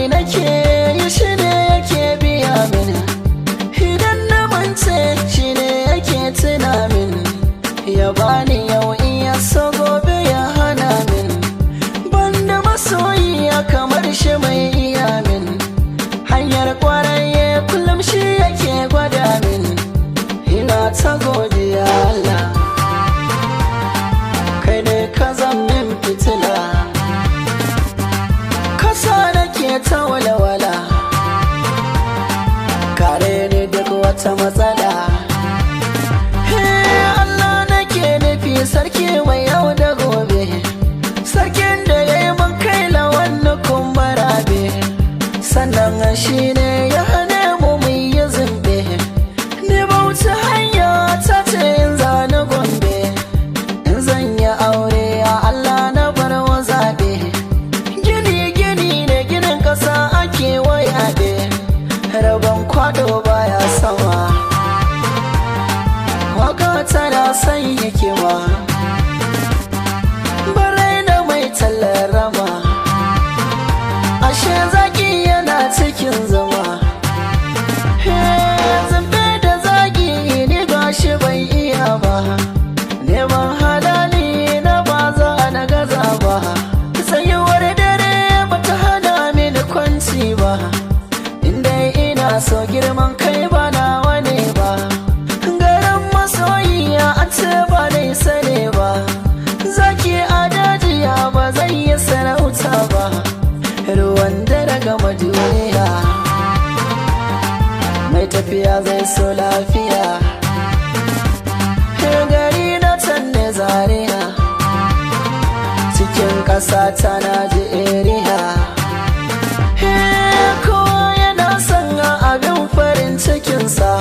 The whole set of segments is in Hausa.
mai nake yi shi ne yake biya min, idan na mance shi ne yake tuna min, ya bani yau in ya so gobe ya hana min, banda masoyiya kamar shi mai iya min, hanyar kwaraye kullum shi yake gwada min, ina ta godiya Allah, kai ne ka min fitila, kasa nake ta walwala, kare ni duk wata matsala. Allah nake nufi, sarki mai yau da gobe, sarkin da ya yi mun kai lawan kumbarabe, sannan shi ne ya hane mu mun yi zumbe, ni bauta hanya ta ce in zani Gombe, in zan yi aure a Allah na bar wa zaɓe, gini ne ginin ƙasa ake wayaɗe, rabon kwado baya sama, waka tana son hikima, barai da mai tallar rama, ashe zaki yana cikin zama, zambe da zagi ni gashi bai iya ba, neman halali na ba za na gaza ba, tsayuwar dare bata hana mini kwanci ba, inda ina so girman kai ba nawa ne ba, garin masoyiya an ce ba dai sane ba, zaki a dajiya ba zai yi sarauta ba, ruwan dare gama duniya, mai tafiya zai so lafiya, gari na can ne Zaria, cikin ƙasa ta Najeriya, kowa yana son abin farin cikinsa,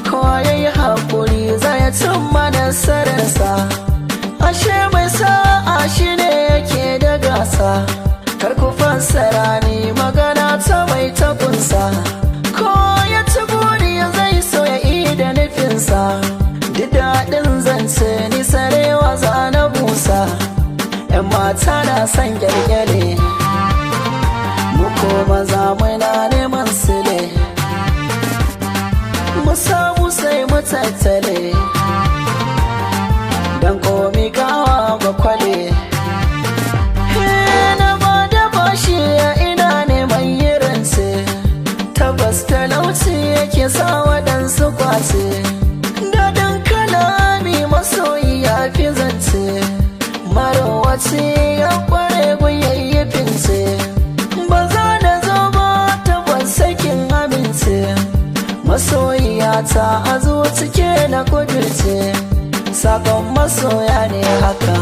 kowa ya yi haƙuri zai cimma nasararsa, ashe mai sa'a shi ne yake da gasa, kar ku fassara ni magana ta mai takunsa, ko ya ci buri zai so ya yi da nufinsa, duk daɗin zance ni sarewa za na busa, 'yan mata na son gyalgyale, mu ko maza muna neman sile, mu samu sai mu tattale, dan komi kawa ga kwale, na ba da bashi ina neman yi rance, tabbas talauci yake sa waɗansu kwace, daɗin kalami masoyi ya fi zance, marowaci ya kware guyayyi fince, ba za da zo ba tabbas sakin amince, masoyiyata a zuci ke na kudurce, sakon masoya ne haka,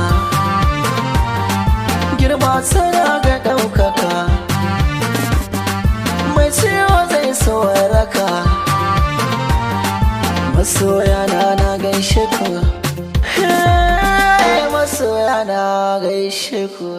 girma tana ga ɗaukaka, mai ciwo zai so raka, masoya na gaishe ku, masoya na gaishe ku.